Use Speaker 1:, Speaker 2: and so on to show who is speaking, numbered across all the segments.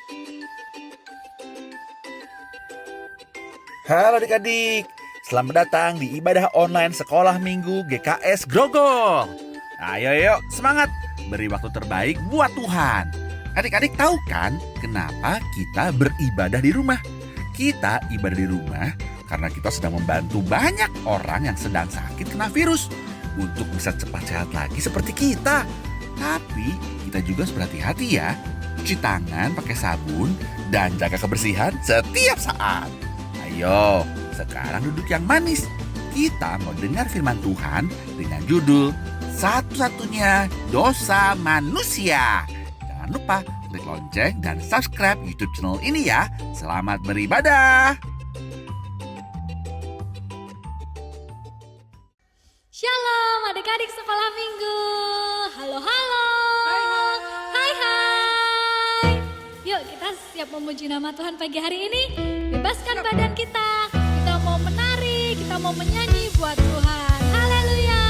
Speaker 1: Halo adik-adik, selamat datang di ibadah online sekolah minggu GKS Grogol. Ayo yuk, semangat, beri waktu terbaik buat Tuhan. Adik-adik tahu kan kenapa kita beribadah di rumah? Kita ibadah di rumah karena kita sedang membantu banyak orang yang sedang sakit kena virus untuk bisa cepat sehat lagi seperti kita. Tapi kita juga harus berhati-hati ya, cuci tangan pakai sabun dan jaga kebersihan setiap saat. Ayo, sekarang duduk yang manis. Kita mau dengar firman Tuhan dengan judul Satu-satunya Dosa Manusia. Jangan lupa klik lonceng dan subscribe YouTube channel ini ya. Selamat beribadah.
Speaker 2: Shalom adik-adik sekolah minggu. Halo. Hai. Yuk kita siap memuji nama Tuhan pagi hari ini. Bebaskan badan kita. Kita mau menari, kita mau menyanyi buat Tuhan. Haleluya.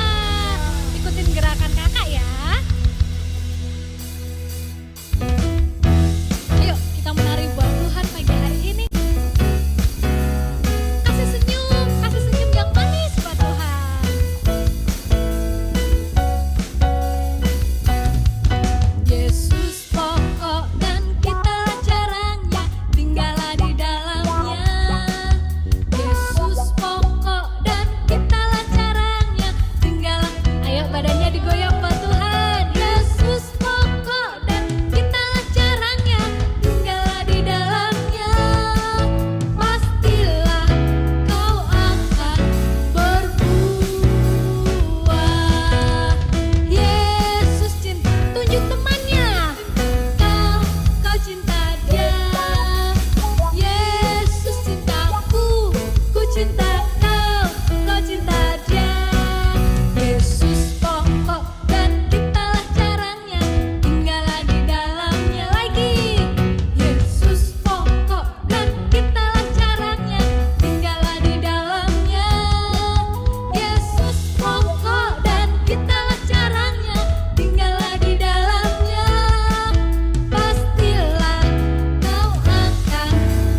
Speaker 2: Ikutin gerakan kakak ya. Ayo kita menari buat Tuhan pagi hari ini. Kasih senyum yang manis buat Tuhan. Yesus pokok dan kita jarangnya, tinggallah di dalamnya. Yesus pokok dan kita caranya, tinggallah. Ayo badannya digoyang buat Tuhan. Yesus pokok dan kita caranya, tinggallah di dalamnya. Pastilah kau akan berbuah. Yesus cinta, tunjuk temannya. Kau cinta dia. Yesus cintaku, ku cinta kau cinta dia. Yesus pokok dan kitalah caranya, tinggallah di dalamnya lagi. Yesus pokok dan kitalah caranya, tinggallah di dalamnya. Yesus pokok dan kitalah caranya, tinggallah di dalamnya. Pastilah kau akan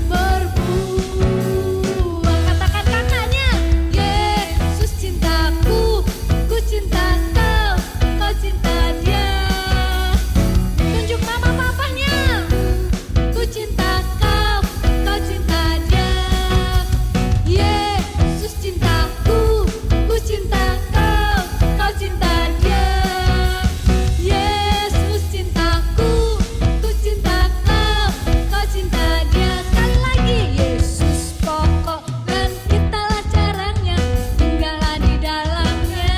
Speaker 2: berbuah. Katakan kakaknya, Yesus cintaku, ku cinta kau cinta dia. Tunjuk mama papanya, ku cinta kau cinta dia. Yesus cintaku, ku cinta kau cinta dia. Yesus cintaku, ku cinta kau cinta dia. Sekali lagi, Yesus pokok dan kitalah caranya, tinggallah di dalamnya.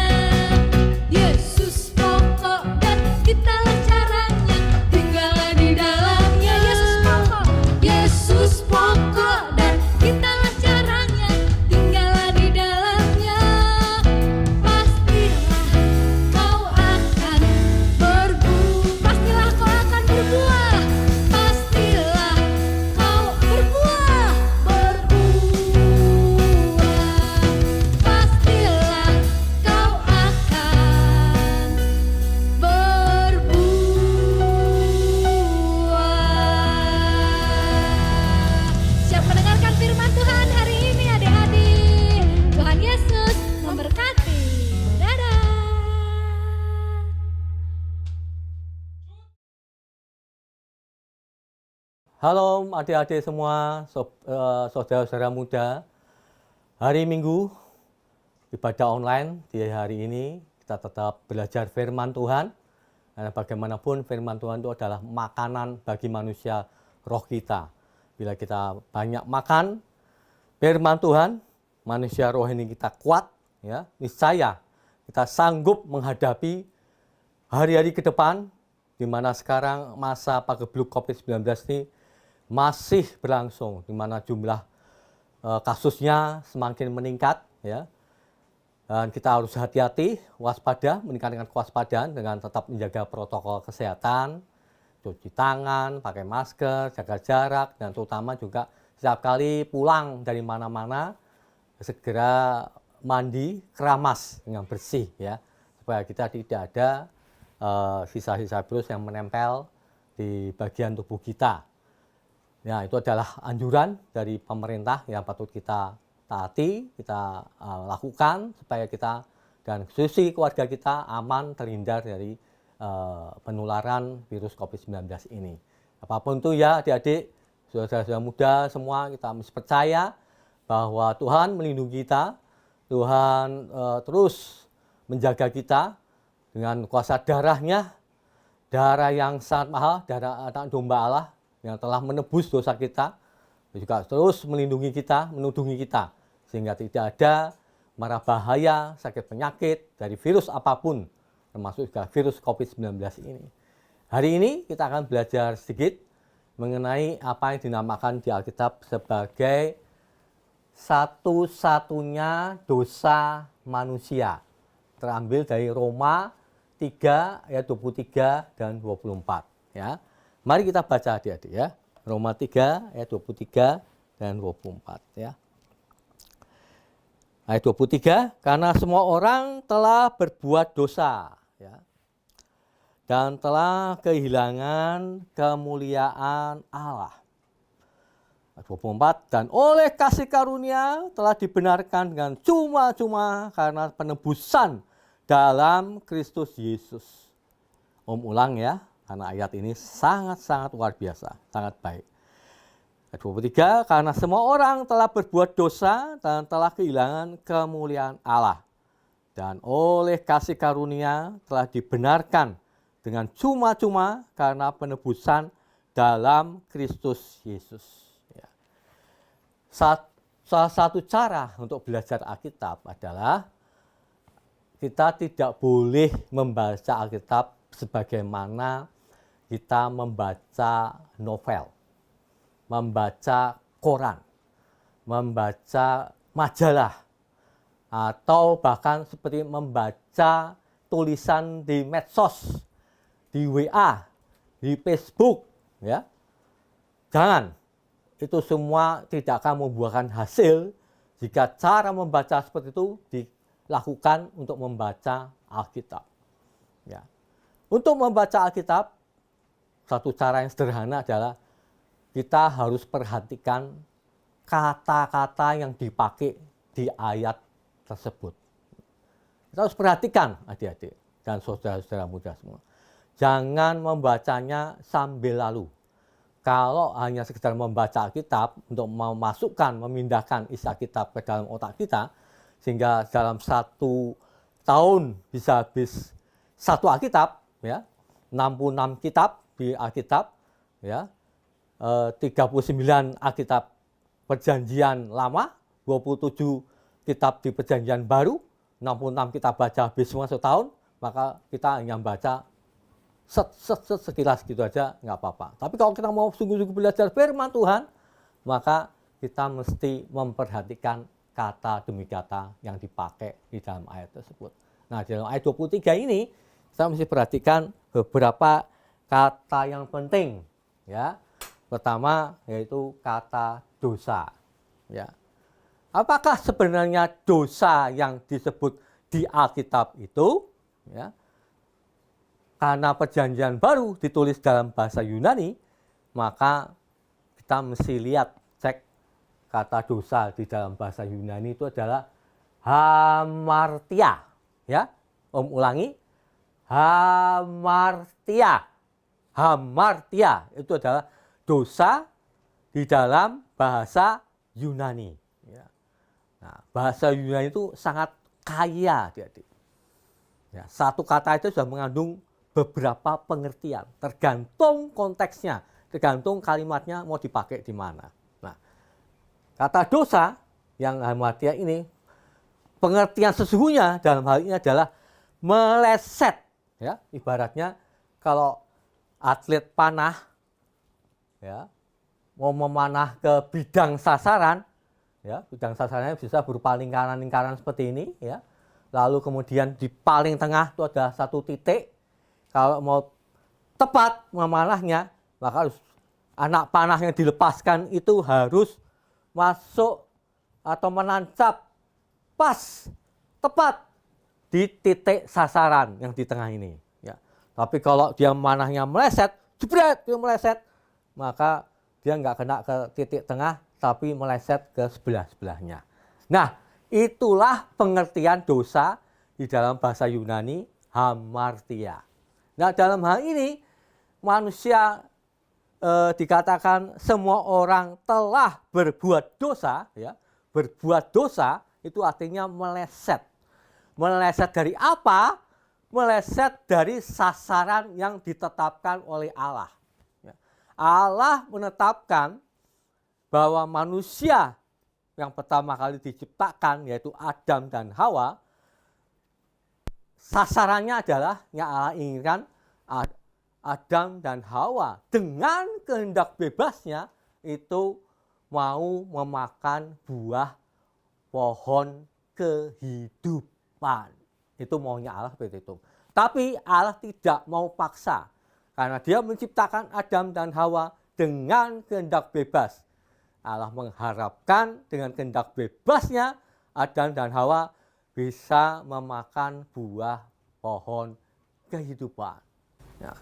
Speaker 2: Yesus pokok dan kitalah caranya, tinggallah di dalamnya. Yesus pokok dan kitalah caranya, tinggallah di dalamnya. Pastilah kau akan berbuah. Pastilah kau berbuah. Pastilah kau akan berbuah. Siap mendengarkan firman Tuhan hari ini adik-adik. Tuhan Yesus memberkati. Dadah.
Speaker 3: Halo adik-adik semua, saudara-saudara muda. Hari Minggu, ibadah online di hari ini, kita tetap belajar firman Tuhan. Karena bagaimanapun firman Tuhan itu adalah makanan bagi manusia roh kita. Bila kita banyak makan firman Tuhan, manusia rohani kita kuat, ya, niscaya kita sanggup menghadapi hari-hari ke depan, di mana sekarang masa pagebluk COVID-19 ini masih berlangsung, di mana jumlah kasusnya semakin meningkat, ya. Dan kita harus hati-hati, waspada, meningkatkan kewaspadaan dengan tetap menjaga protokol kesehatan, cuci tangan, pakai masker, jaga jarak, dan terutama juga setiap kali pulang dari mana-mana segera mandi, keramas dengan bersih, ya, supaya kita tidak ada sisa-sisa virus yang menempel di bagian tubuh kita. Ya, itu adalah anjuran dari pemerintah yang patut kita taati, kita lakukan supaya kita dan khususnya keluarga kita aman terhindar dari penularan virus COVID-19 ini. Apapun itu ya adik-adik, saudara-saudara muda semua, kita mesti percaya bahwa Tuhan melindungi kita, Tuhan terus menjaga kita dengan kuasa darah-Nya, darah yang sangat mahal, darah anak domba Allah yang telah menebus dosa kita, juga terus melindungi kita, menudungi kita, sehingga tidak ada mara bahaya, sakit penyakit dari virus apapun, termasuk juga virus COVID-19 ini. Hari ini kita akan belajar sedikit mengenai apa yang dinamakan di Alkitab sebagai satu-satunya dosa manusia. Terambil dari Roma 3 ayat 23 dan 24. Ya. Mari kita baca adik-adik ya. Roma 3 ayat 23 dan 24 ya. Ayat 23, karena semua orang telah berbuat dosa ya, dan telah kehilangan kemuliaan Allah. Ayat 24, dan oleh kasih karunia telah dibenarkan dengan cuma-cuma karena penebusan dalam Kristus Yesus. Ulang ya, karena ayat ini sangat-sangat luar biasa, sangat baik. Ayat 23, karena semua orang telah berbuat dosa dan telah kehilangan kemuliaan Allah. Dan oleh kasih karunia telah dibenarkan dengan cuma-cuma karena penebusan dalam Kristus Yesus. Ya. Salah satu cara untuk belajar Alkitab adalah kita tidak boleh membaca Alkitab sebagaimana kita membaca novel, membaca koran, membaca majalah, atau bahkan seperti membaca tulisan di medsos, di WA, di Facebook, ya. Jangan, itu semua tidak akan membuahkan hasil jika cara membaca seperti itu dilakukan untuk membaca Alkitab. Ya. Untuk membaca Alkitab, satu cara yang sederhana adalah kita harus perhatikan kata-kata yang dipakai di ayat tersebut. Kita harus perhatikan adik-adik dan saudara-saudara muda semua. Jangan membacanya sambil lalu. Kalau hanya sekedar membaca Alkitab untuk memasukkan, memindahkan isi Alkitab ke dalam otak kita, sehingga dalam 1 tahun bisa habis satu Alkitab, ya, 66 kitab di Alkitab, ya, 39 Alkitab Perjanjian Lama, 27 kitab di Perjanjian Baru, 66 kita baca habis semua setahun, maka kita hanya baca sekilas gitu aja nggak apa-apa. Tapi kalau kita mau sungguh-sungguh belajar firman Tuhan, maka kita mesti memperhatikan kata demi kata yang dipakai di dalam ayat tersebut. Nah, dalam ayat 23 ini, kita mesti perhatikan beberapa kata yang penting, ya. Pertama yaitu kata dosa, ya. Apakah sebenarnya dosa yang disebut di Alkitab itu, ya? Karena Perjanjian Baru ditulis dalam bahasa Yunani, maka kita mesti lihat, cek kata dosa di dalam bahasa Yunani itu adalah hamartia, ya. Ulangi, hamartia. Hamartia itu adalah dosa di dalam bahasa Yunani. Ya. Nah, bahasa Yunani itu sangat kaya, adik-adik. Ya, satu kata itu sudah mengandung beberapa pengertian, tergantung konteksnya, tergantung kalimatnya mau dipakai di mana. Nah, kata dosa yang hamartia ini, pengertian sesungguhnya dalam hal ini adalah meleset. Ya, ibaratnya kalau atlet panah, ya, mau memanah ke bidang sasaran, ya, bidang sasarannya bisa berupa lingkaran-lingkaran seperti ini, ya. Lalu kemudian di paling tengah itu ada satu titik. Kalau mau tepat memanahnya, maka harus anak panah yang dilepaskan itu harus masuk atau menancap pas, tepat di titik sasaran yang di tengah ini. Ya. Tapi kalau dia manahnya meleset, jebret, dia meleset, maka dia nggak kena ke titik tengah, tapi meleset ke sebelah-sebelahnya. Nah, itulah pengertian dosa di dalam bahasa Yunani, hamartia. Nah, dalam hal ini, manusia dikatakan semua orang telah berbuat dosa, ya. Berbuat dosa itu artinya meleset. Meleset dari apa? Meleset dari sasaran yang ditetapkan oleh Allah. Allah menetapkan bahwa manusia yang pertama kali diciptakan, yaitu Adam dan Hawa, sasarannya adalah yang Allah inginkan Adam dan Hawa dengan kehendak bebasnya itu mau memakan buah pohon kehidupan. Itu maunya Allah seperti itu. Tapi Allah tidak mau paksa. Karena dia menciptakan Adam dan Hawa dengan kehendak bebas. Allah mengharapkan dengan kehendak bebasnya Adam dan Hawa bisa memakan buah pohon kehidupan. Nah,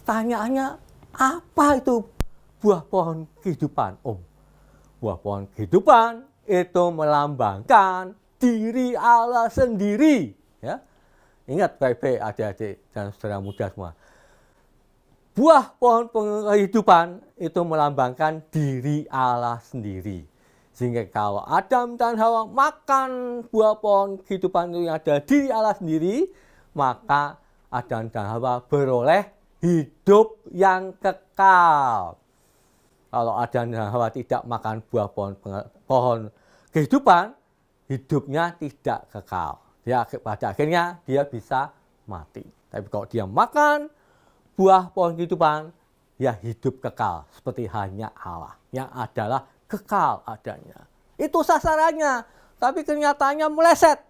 Speaker 3: pertanyaannya, apa itu buah pohon kehidupan, Om? Buah pohon kehidupan itu melambangkan diri Allah sendiri. Ya. Ingat baik-baik adik-adik dan saudara muda semua. Buah pohon kehidupan itu melambangkan diri Allah sendiri. Sehingga kalau Adam dan Hawa makan buah pohon kehidupan itu yang ada diri Allah sendiri, maka Adam dan Hawa beroleh hidup yang kekal. Kalau Adam dan Hawa tidak makan buah pohon kehidupan, hidupnya tidak kekal. Dia pada akhirnya dia bisa mati. Tapi kalau dia makan buah pohon kehidupan, ya hidup kekal seperti hanya Allah yang adalah kekal adanya. Itu sasarannya, tapi kenyataannya meleset.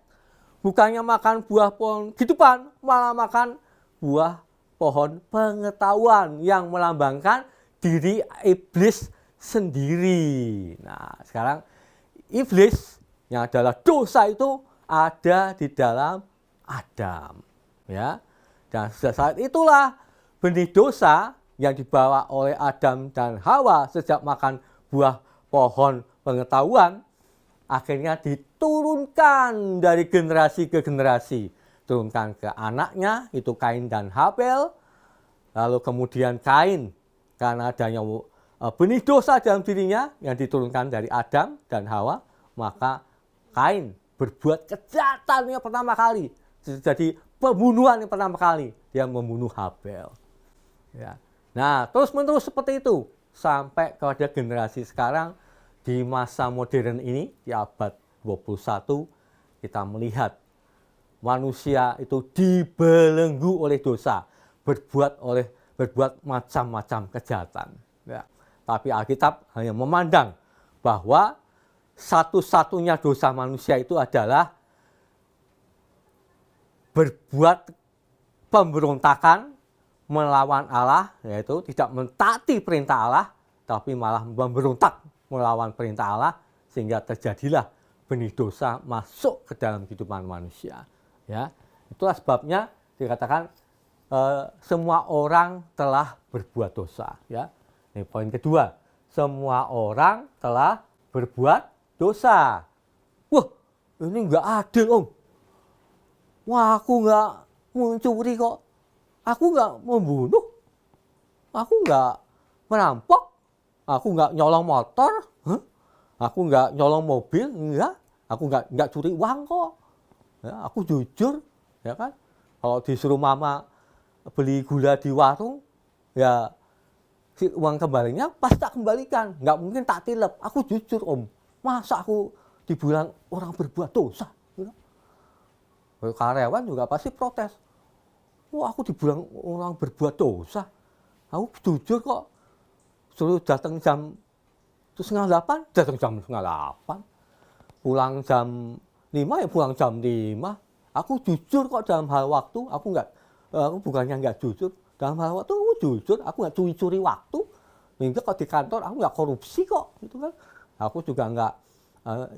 Speaker 3: Bukannya makan buah pohon kehidupan, malah makan buah pohon pengetahuan yang melambangkan diri iblis sendiri. Nah, sekarang iblis yang adalah dosa itu ada di dalam Adam, ya. Dan saat itulah benih dosa yang dibawa oleh Adam dan Hawa sejak makan buah pohon pengetahuan akhirnya diturunkan dari generasi ke generasi. Turunkan ke anaknya, itu Kain dan Habel. Lalu kemudian Kain, karena adanya benih dosa dalam dirinya yang diturunkan dari Adam dan Hawa, maka Kain berbuat kejahatan yang pertama kali. Jadi pembunuhan yang pertama kali. Dia membunuh Habel. Ya. Nah, terus-menerus seperti itu. Sampai kepada generasi sekarang, di masa modern ini, di abad 21, kita melihat manusia itu dibelenggu oleh dosa, berbuat macam-macam kejahatan. Ya. Tapi Alkitab hanya memandang bahwa satu-satunya dosa manusia itu adalah berbuat pemberontakan melawan Allah, yaitu tidak mentaati perintah Allah, tapi malah memberontak melawan perintah Allah, sehingga terjadilah benih dosa masuk ke dalam kehidupan manusia. Ya, itulah sebabnya dikatakan semua orang telah berbuat dosa. Ya, ini poin kedua, semua orang telah berbuat dosa. Wah, ini nggak adil, Om. Wah, aku nggak mencuri kok. Aku nggak membunuh, aku nggak merampok, aku nggak nyolong motor, aku nggak nyolong mobil, enggak, aku nggak curi uang kok. Ya, aku jujur, ya kan. Kalau disuruh mama beli gula di warung, ya si uang kembalinya pasti tak kembalikan, nggak mungkin tak tilep. Aku jujur, Om. Masa aku dibilang orang berbuat dosa? Ya. Karyawan juga pasti protes. Wah, aku dibilang orang berbuat dosa. Aku jujur kok. Suruh datang jam 7:30, datang jam 7:30. Pulang jam 5 ya pulang jam 5. Aku jujur kok dalam hal waktu. Aku bukannya nggak jujur. Dalam hal waktu aku jujur. Aku nggak curi-curi waktu. Hingga kalau di kantor aku nggak korupsi kok. Gitu kan. Aku juga nggak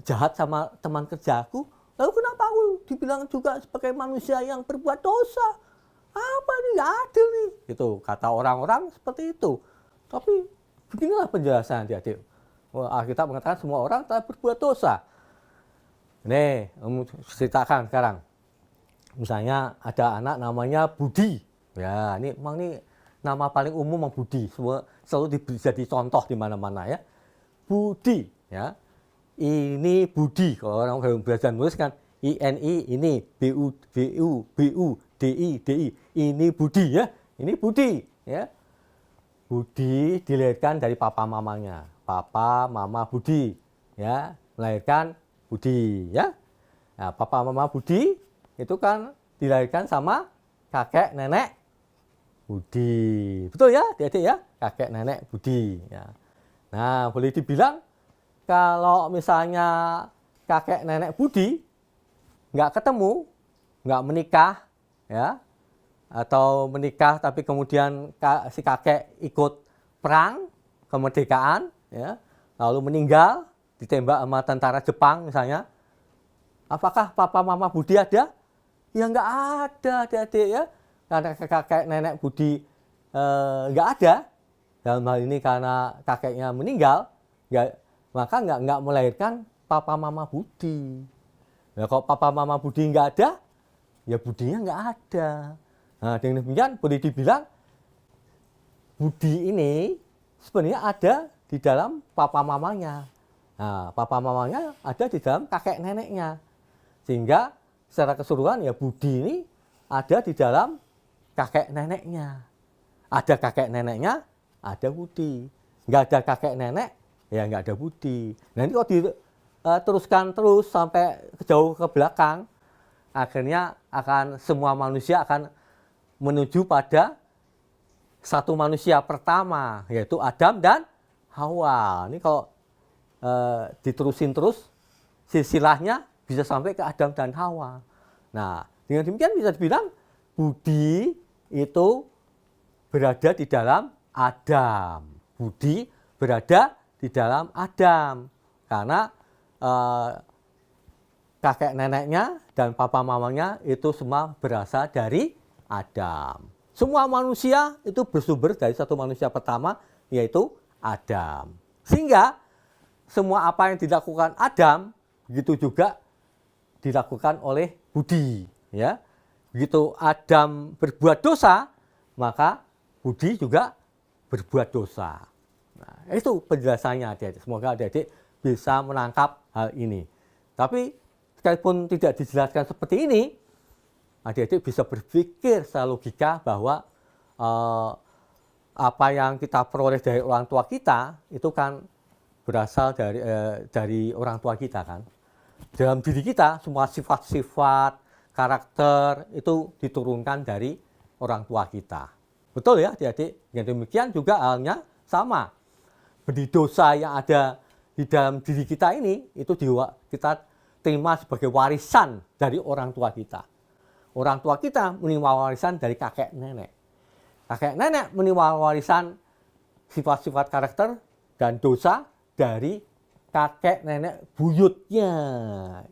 Speaker 3: jahat sama teman kerjaku. Lalu kenapa aku dibilang juga sebagai manusia yang berbuat dosa? Apa ini nggak adil nih? Itu kata orang-orang seperti itu. Tapi Beginilah penjelasan adik-adik. Alkitab mengatakan semua orang telah berbuat dosa. Nih, ceritakan sekarang. Misalnya ada anak namanya Budi. Ya, ini memang ini nama paling umum memang Budi. Semua selalu jadi contoh di mana-mana ya. Budi, ya. Ini Budi. Kalau orang belajar nulis kan INI ini BUDI. Ini Budi ya. Ini Budi, ya. Budi dilahirkan dari papa mamanya. Papa mama Budi, ya. Melahirkan Budi, ya. Nah, papa mama Budi itu kan dilahirkan sama kakek nenek Budi. Betul ya, adik-adik ya? Kakek nenek Budi, ya. Nah, boleh dibilang kalau misalnya kakek nenek Budi nggak ketemu, nggak menikah, ya, atau menikah tapi kemudian si kakek ikut perang kemerdekaan, ya, lalu meninggal ditembak sama tentara Jepang misalnya, apakah papa mama Budi ada? Ya nggak ada, adik-adik ya, karena kakek nenek Budi nggak ada. Dalam hal ini karena kakeknya meninggal, maka nggak melahirkan papa mama Budi. Nah, kalau papa mama Budi nggak ada, ya Budinya nggak ada. Nah, dengan demikian boleh dibilang Budi ini sebenarnya ada di dalam papa mamanya. Nah, papa mamanya ada di dalam kakek neneknya. Sehingga secara keseluruhan ya Budi ini ada di dalam kakek neneknya. Ada kakek neneknya, ada Budi. Nggak ada kakek nenek, ya nggak ada Budi. Nah, ini kalau diteruskan terus sampai jauh ke belakang, akhirnya semua manusia akan menuju pada satu manusia pertama, yaitu Adam dan Hawa. Ini kalau diterusin terus, silsilahnya bisa sampai ke Adam dan Hawa. Nah, dengan demikian bisa dibilang Budi itu berada di dalam Adam. Budi berada di dalam Adam. Karena kakek neneknya dan papa mamanya itu semua berasal dari Adam. Semua manusia itu bersumber dari satu manusia pertama, yaitu Adam. Sehingga semua apa yang dilakukan Adam, begitu juga dilakukan oleh Budi. Ya. Begitu Adam berbuat dosa, maka Budi juga berbuat dosa. Nah, itu penjelasannya adik-adik. Semoga adik-adik bisa menangkap hal ini. Tapi sekalipun tidak dijelaskan seperti ini, adik-adik bisa berpikir secara logika bahwa apa yang kita peroleh dari orang tua kita itu kan berasal dari orang tua kita kan. Dalam diri kita semua sifat-sifat, karakter itu diturunkan dari orang tua kita. Betul ya adik-adik? Yang demikian juga halnya sama. Benih dosa yang ada di dalam diri kita ini itu kita terima sebagai warisan dari orang tua kita. Orang tua kita menerima warisan dari kakek nenek. Kakek nenek menerima warisan sifat-sifat karakter dan dosa dari kakek nenek buyutnya.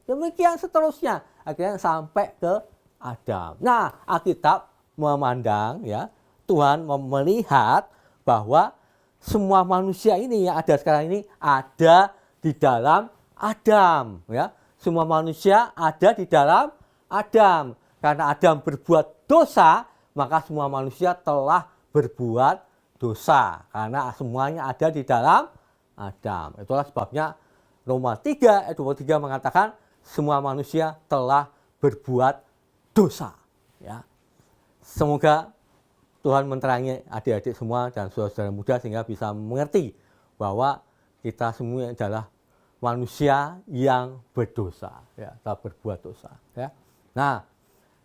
Speaker 3: Demikian seterusnya. Akhirnya sampai ke Adam. Nah, Alkitab memandang ya, Tuhan melihat bahwa semua manusia ini yang ada sekarang ini ada di dalam Adam, ya. Semua manusia ada di dalam Adam. Karena Adam berbuat dosa, maka semua manusia telah berbuat dosa. Karena semuanya ada di dalam Adam. Itulah sebabnya Roma 3 ayat 23 mengatakan semua manusia telah berbuat dosa, ya. Semoga Tuhan menerangi adik-adik semua dan saudara-saudara muda sehingga bisa mengerti bahwa kita semua adalah manusia yang berdosa, ya, telah berbuat dosa, ya. Nah,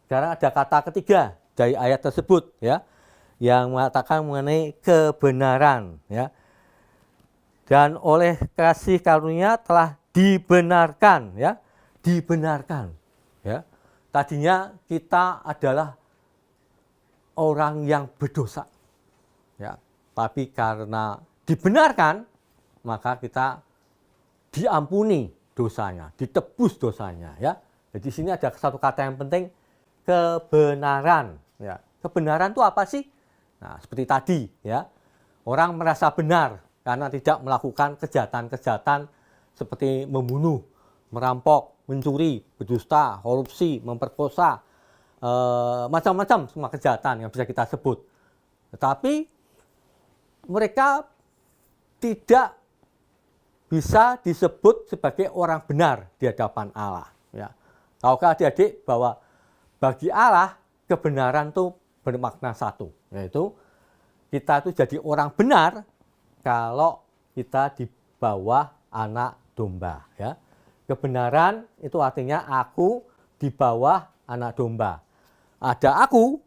Speaker 3: sekarang ada kata ketiga dari ayat tersebut, ya, yang mengatakan mengenai kebenaran, ya. Dan oleh kasih karunia telah dibenarkan, ya, dibenarkan, ya. Tadinya kita adalah orang yang berdosa, ya, tapi karena dibenarkan maka kita diampuni dosanya, ditebus dosanya, ya. Jadi di sini ada satu kata yang penting, kebenaran, ya. Kebenaran itu apa sih? Nah, seperti tadi, ya, orang merasa benar karena tidak melakukan kejahatan-kejahatan seperti membunuh, merampok, mencuri, berdusta, korupsi, memperkosa, macam-macam semua kejahatan yang bisa kita sebut. Tetapi mereka tidak bisa disebut sebagai orang benar di hadapan Allah. Ya. Tahukah adik-adik bahwa bagi Allah kebenaran itu bermakna satu, yaitu kita itu jadi orang benar kalau kita di bawah anak domba. Ya. Kebenaran itu artinya aku di bawah anak domba. Ada aku,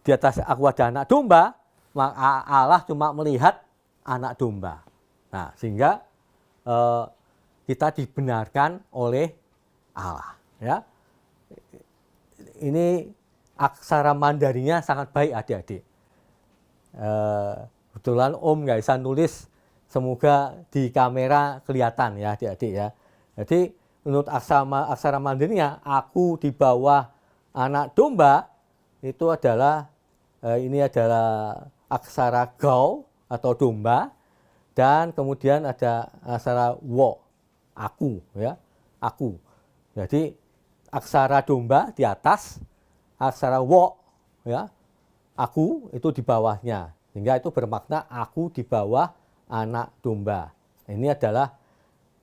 Speaker 3: di atas aku ada anak domba, maka Allah cuma melihat anak domba. Nah, sehingga kita dibenarkan oleh Allah. Ya. Ini aksara Mandarinya sangat baik adik-adik. Kebetulan Om nggak bisa nulis, semoga di kamera kelihatan ya adik-adik ya. Jadi menurut aksara Mandarinya, aku di bawah anak domba itu adalah ini adalah aksara gau atau domba, dan kemudian ada aksara wo, aku ya, aku. Jadi aksara domba di atas, aksara wo ya, aku itu di bawahnya. Sehingga itu bermakna aku di bawah anak domba. Ini adalah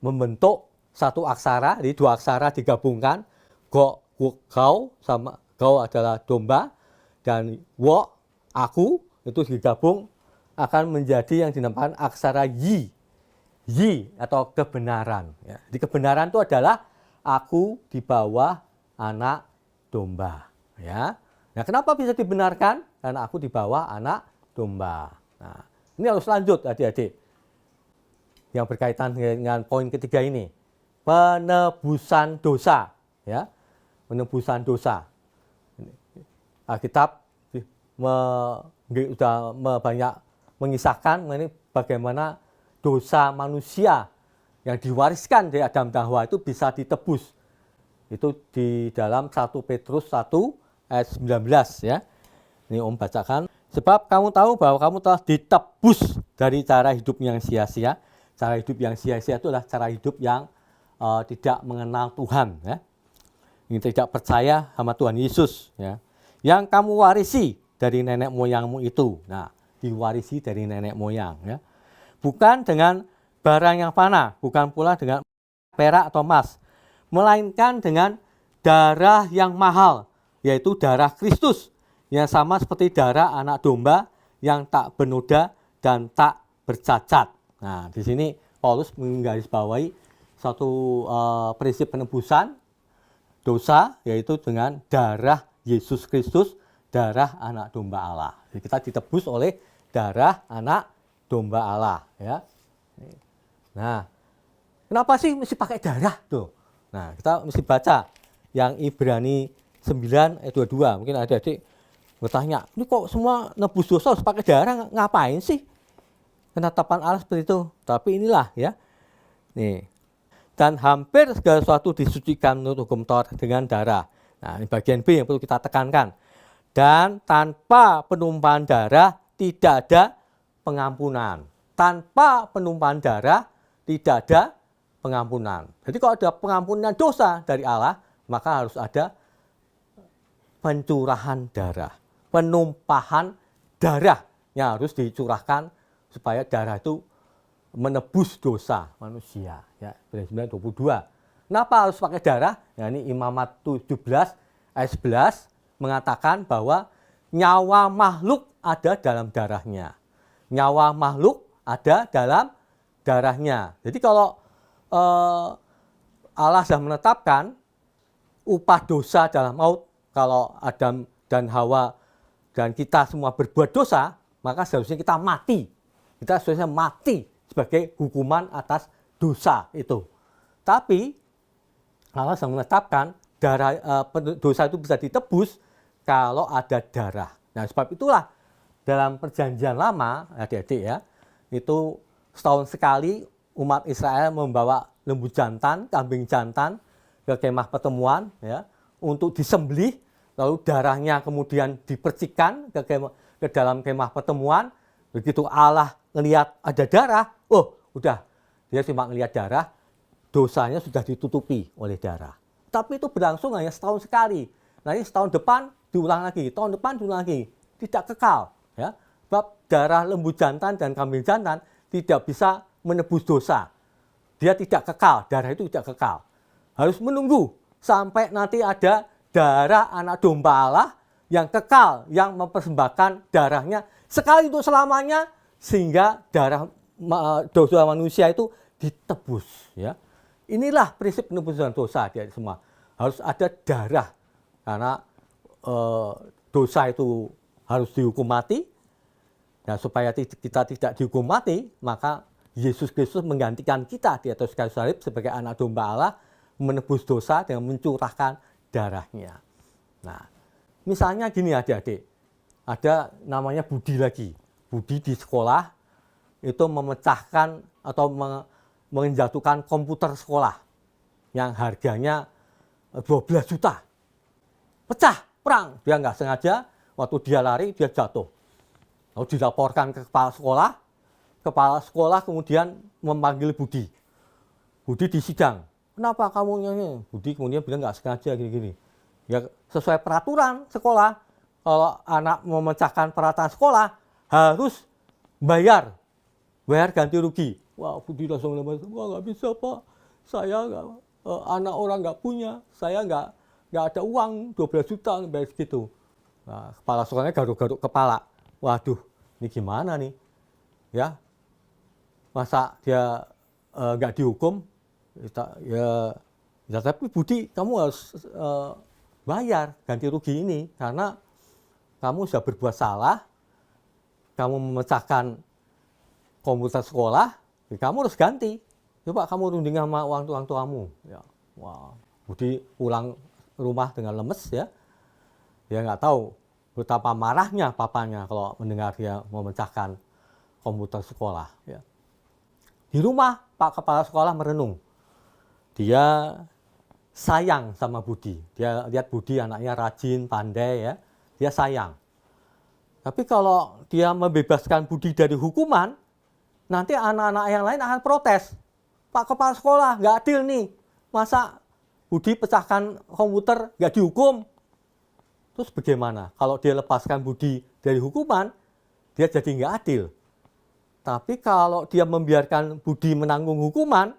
Speaker 3: membentuk satu aksara, jadi dua aksara digabungkan, go, gau, sama gau adalah domba, dan wo, aku, itu digabung akan menjadi yang dinamakan aksara yi. Yi atau kebenaran. Ya. Jadi kebenaran itu adalah aku di bawah anak domba. Ya. Nah, kenapa bisa dibenarkan? Karena aku di bawah anak domba. Nah, ini harus lanjut adik-adik. Yang berkaitan dengan poin ketiga ini. Penebusan dosa. Ya. Penebusan dosa. Alkitab sudah banyak mengisahkan mengenai bagaimana dosa manusia yang diwariskan dari Adam dan Hawa itu bisa ditebus. Itu di dalam 1 Petrus 1 ayat 19 ya. Ini Om bacakan. Sebab kamu tahu bahwa kamu telah ditebus dari cara hidup yang sia-sia. Cara hidup yang sia-sia itu adalah cara hidup yang tidak mengenal Tuhan ya. Yang tidak percaya sama Tuhan Yesus ya. Yang kamu warisi dari nenek moyangmu itu. Nah, diwarisi dari nenek moyang ya. Bukan dengan barang yang fana, bukan pula dengan perak atau emas, melainkan dengan darah yang mahal, yaitu darah Kristus, yang sama seperti darah anak domba yang tak bernoda dan tak bercacat. Nah, di sini Paulus menggarisbawahi satu prinsip penebusan dosa, yaitu dengan darah Yesus Kristus, darah anak domba Allah. Jadi kita ditebus oleh darah anak domba Allah. Ya. Nah, kenapa sih mesti pakai darah tuh? Nah, kita mesti baca yang Ibrani 9 ayat 22. Mungkin adik-adik bertanya, ini kok semua nebus dosa harus pakai darah, ngapain sih? Penetapan Allah seperti itu. Tapi inilah ya. Nih. Dan hampir segala sesuatu disucikan menurut hukum Taurat dengan darah. Nah, ini bagian B yang perlu kita tekankan. Dan tanpa penumpahan darah tidak ada pengampunan. Tanpa penumpahan darah tidak ada pengampunan. Jadi kalau ada pengampunan dosa dari Allah, maka harus ada pencurahan darah. Penumpahan darah yang harus dicurahkan supaya darah itu menebus dosa manusia. Ya, 9:22. Kenapa harus pakai darah? Ya, ini Imamat 17 ayat 11 mengatakan bahwa nyawa makhluk ada dalam darahnya. Nyawa makhluk ada dalam darahnya. Jadi kalau Allah sudah menetapkan upah dosa dalam maut, kalau Adam dan Hawa dan kita semua berbuat dosa, maka seharusnya kita mati. Kita seharusnya mati sebagai hukuman atas dosa itu. Tapi Allah sudah menetapkan dosa itu bisa ditebus kalau ada darah. Nah, sebab itulah dalam perjanjian lama, adik-adik ya, itu setahun sekali umat Israel membawa lembu jantan, kambing jantan ke kemah pertemuan ya, untuk disembelih, lalu darahnya kemudian dipercikan ke dalam kemah pertemuan. Begitu Allah ngelihat ada darah, oh udah, dia cuma ngelihat darah, dosanya sudah ditutupi oleh darah. Tapi itu berlangsung hanya setahun sekali. Nanti setahun depan diulang lagi, tahun depan diulang lagi, tidak kekal. Ya, sebab darah lembu jantan dan kambing jantan tidak bisa menebus dosa. Dia tidak kekal, darah itu tidak kekal. Harus menunggu sampai nanti ada darah anak domba Allah yang kekal, yang mempersembahkan darahnya sekali untuk selamanya, sehingga darah dosa manusia itu ditebus. Ya. Inilah prinsip penebusan dosa dia semua. Harus ada darah, karena dosa itu harus dihukum mati. Nah, supaya kita tidak dihukum mati, maka Yesus Kristus menggantikan kita di atas kayu salib sebagai anak domba Allah, menebus dosa dengan mencurahkan darahnya. Nah, misalnya gini adik-adik, ada namanya Budi lagi. Budi di sekolah itu memecahkan atau menjatuhkan komputer sekolah yang harganya 12 juta. Pecah, perang. Dia nggak sengaja, waktu dia lari, dia jatuh. Lalu dilaporkan ke kepala sekolah kemudian memanggil Budi. Budi disidang. Kenapa kamu nyanyi? Budi kemudian bilang nggak sengaja gini-gini. Ya sesuai peraturan sekolah, kalau anak memecahkan peralatan sekolah harus bayar ganti rugi. Wah, Budi langsung bilang, wah nggak bisa Pak, saya nggak, anak orang nggak punya, saya nggak ada uang 12 juta bayar segitu. Nah, kepala sekolahnya garuk-garuk kepala. Waduh, ini gimana nih? Ya, masa dia nggak dihukum? Ya, tapi Budi, kamu harus bayar ganti rugi ini karena kamu sudah berbuat salah, kamu memecahkan komputer sekolah, ya kamu harus ganti. Coba kamu runding sama orang tuamu. Ya, wah, Budi pulang rumah dengan lemes ya. Dia nggak tahu betapa marahnya papanya kalau mendengar dia memecahkan komputer sekolah. Ya. Di rumah Pak Kepala Sekolah merenung. Dia sayang sama Budi. Dia lihat Budi anaknya rajin, pandai ya. Dia sayang. Tapi kalau dia membebaskan Budi dari hukuman, nanti anak-anak yang lain akan protes. Pak Kepala Sekolah, nggak adil nih. Masa Budi pecahkan komputer, nggak dihukum? Terus bagaimana? Kalau dia lepaskan Budi dari hukuman, dia jadi nggak adil. Tapi kalau dia membiarkan Budi menanggung hukuman,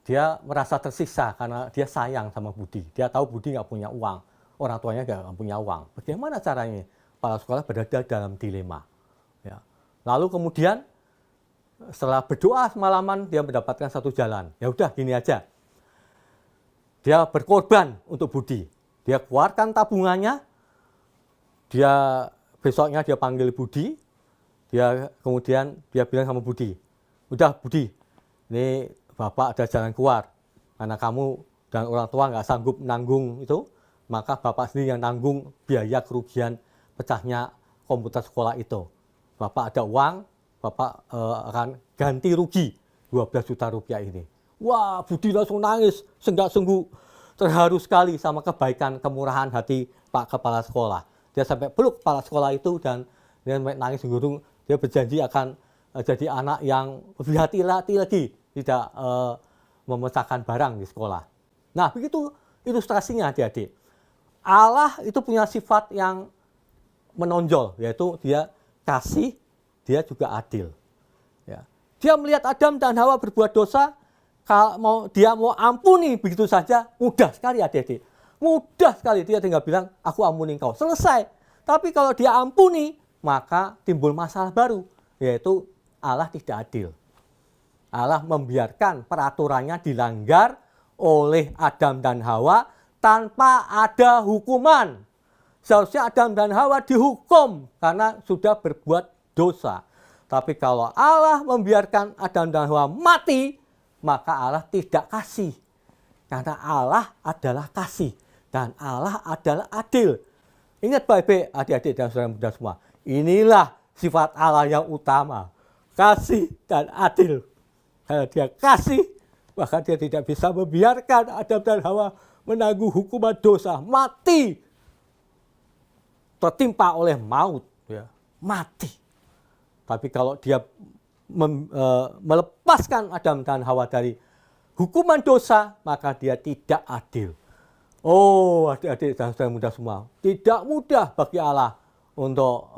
Speaker 3: dia merasa tersiksa karena dia sayang sama Budi. Dia tahu Budi nggak punya uang, orang tuanya nggak punya uang. Bagaimana caranya? Kepala sekolah berada dalam dilema. Ya. Lalu kemudian setelah berdoa semalaman, dia mendapatkan satu jalan. Ya udah gini aja. Dia berkorban untuk Budi. Dia keluarkan tabungannya. Besoknya dia panggil Budi. Kemudian dia bilang sama Budi, udah Budi, ini Bapak ada jalan keluar. Karena kamu dan orang tua nggak sanggup nanggung itu, maka Bapak sendiri yang nanggung biaya kerugian pecahnya komputer sekolah itu. Bapak ada uang, Bapak akan ganti rugi 12 juta rupiah ini. Wah, Budi langsung nangis, senggak-senggu, terharu sekali sama kebaikan, kemurahan hati Pak Kepala Sekolah. Dia sampai peluk kepala sekolah itu dan dia nangis gurung. Dia berjanji akan jadi anak yang lebih hati-hati lagi, tidak memecahkan barang di sekolah. Nah, begitu ilustrasinya adik-adik. Allah itu punya sifat yang menonjol, yaitu dia kasih, dia juga adil. Ya. Dia melihat Adam dan Hawa berbuat dosa, kalau dia mau ampuni begitu saja, mudah sekali adik-adik. Mudah sekali, dia tinggal bilang, aku ampuni engkau. Selesai. Tapi kalau dia ampuni, maka timbul masalah baru, yaitu Allah tidak adil. Allah membiarkan peraturannya dilanggar oleh Adam dan Hawa tanpa ada hukuman. Seharusnya Adam dan Hawa dihukum karena sudah berbuat dosa. Tapi kalau Allah membiarkan Adam dan Hawa mati, maka Allah tidak kasih. Karena Allah adalah kasih dan Allah adalah adil. Ingat baik-baik adik-adik dan saudara muda semua. Inilah sifat Allah yang utama. Kasih dan adil. Kalau dia kasih, maka dia tidak bisa membiarkan Adam dan Hawa menanggung hukuman dosa. Mati. Tertimpa oleh maut. Ya. Mati. Tapi kalau dia melepaskan Adam dan Hawa dari hukuman dosa, maka dia tidak adil. Oh, adik-adik dan saudara muda semua, tidak mudah bagi Allah untuk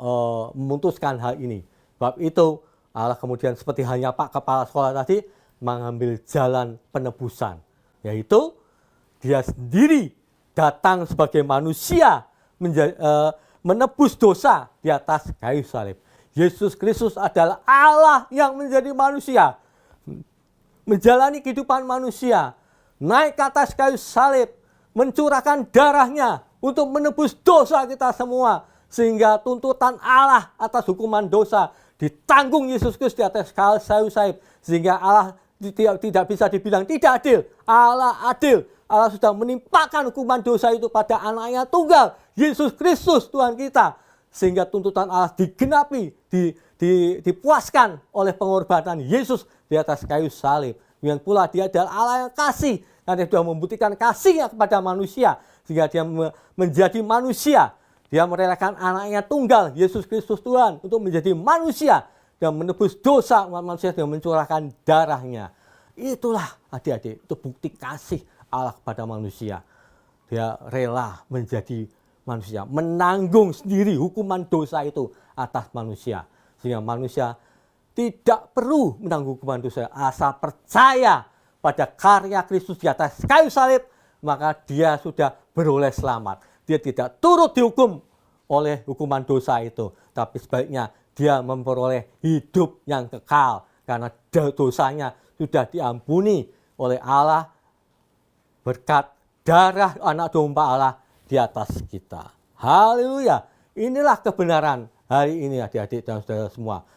Speaker 3: memutuskan hal ini. Sebab itu Allah kemudian seperti halnya Pak Kepala Sekolah tadi mengambil jalan penebusan, yaitu dia sendiri datang sebagai manusia menebus dosa di atas kayu salib. Yesus Kristus adalah Allah yang menjadi manusia, menjalani kehidupan manusia, naik ke atas kayu salib, mencurahkan darahnya untuk menebus dosa kita semua, sehingga tuntutan Allah atas hukuman dosa ditanggung Yesus Kristus di atas kayu salib, sehingga Allah tidak bisa dibilang tidak adil. Allah adil. Allah sudah menimpakan hukuman dosa itu pada anaknya tunggal, Yesus Kristus Tuhan kita, sehingga tuntutan Allah digenapi, dipuaskan oleh pengorbanan Yesus di atas kayu salib. Demikian pula dia adalah Allah yang kasih, dan dia sudah membuktikan kasihnya kepada manusia, sehingga dia menjadi manusia. Dia merelakan anaknya tunggal, Yesus Kristus Tuhan, untuk menjadi manusia dan menebus dosa umat manusia dengan mencurahkan darahnya. Itulah adik-adik, itu bukti kasih Allah kepada manusia. Dia rela menjadi manusia, menanggung sendiri hukuman dosa itu atas manusia. Sehingga manusia tidak perlu menanggung hukuman dosa, asal percaya pada karya Kristus di atas kayu salib, maka dia sudah beroleh selamat. Dia tidak turut dihukum oleh hukuman dosa itu, tapi sebaliknya dia memperoleh hidup yang kekal karena dosanya sudah diampuni oleh Allah berkat darah anak domba Allah di atas kita. Haleluya. Inilah kebenaran hari ini adik-adik dan saudara semua.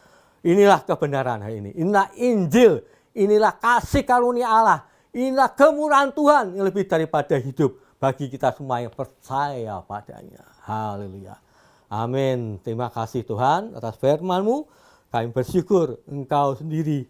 Speaker 3: Inilah kebenaran hari ini. Inilah Injil. Inilah kasih karunia Allah. Inilah kemurahan Tuhan yang lebih daripada hidup bagi kita semua yang percaya padanya. Haleluya. Amin. Terima kasih Tuhan atas firman-Mu. Kami bersyukur Engkau sendiri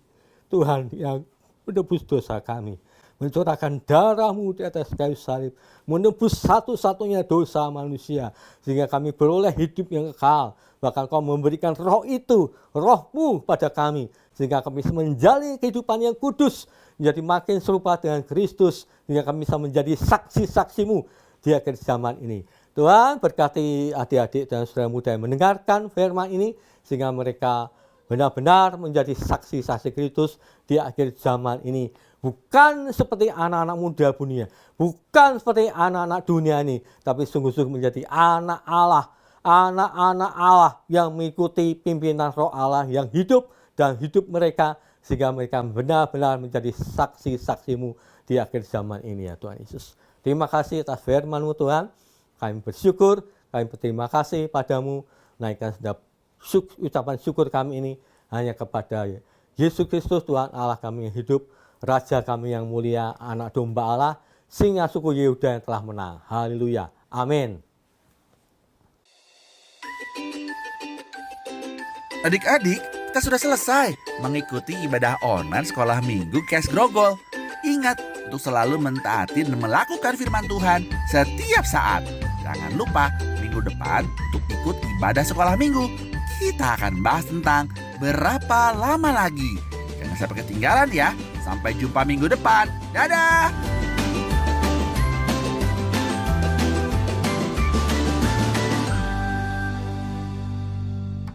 Speaker 3: Tuhan yang menebus dosa kami, mencurahkan darah-Mu di atas kayu salib, menebus satu-satunya dosa manusia, sehingga kami beroleh hidup yang kekal. Bahkan Kau memberikan roh itu, roh-Mu pada kami, sehingga kami bisa menjalani kehidupan yang kudus, menjadi makin serupa dengan Kristus, sehingga kami bisa menjadi saksi-saksi-Mu di akhir zaman ini. Tuhan berkati adik-adik dan saudara muda yang mendengarkan firman ini, sehingga mereka benar-benar menjadi saksi-saksi Kristus di akhir zaman ini. Bukan seperti anak-anak muda dunia, bukan seperti anak-anak dunia ini, tapi sungguh-sungguh menjadi anak Allah, anak-anak Allah yang mengikuti pimpinan roh Allah yang hidup dan hidup mereka, sehingga mereka benar-benar menjadi saksi-saksi-Mu di akhir zaman ini ya Tuhan Yesus. Terima kasih atas firman-Mu Tuhan. Kami bersyukur, kami berterima kasih padamu. Naikkan sedap ucapan syukur kami ini hanya kepada Yesus Kristus Tuhan Allah kami yang hidup, Raja kami yang mulia, anak domba Allah, singa suku Yehuda yang telah menang. Haleluya. Amin.
Speaker 1: Adik-adik, kita sudah selesai mengikuti ibadah online sekolah minggu KS Grogol. Ingat untuk selalu mentaati dan melakukan firman Tuhan setiap saat. Jangan lupa minggu depan untuk ikut ibadah sekolah minggu. Kita akan bahas tentang berapa lama lagi. Jangan sampai ketinggalan ya. Sampai jumpa minggu depan. Dadah!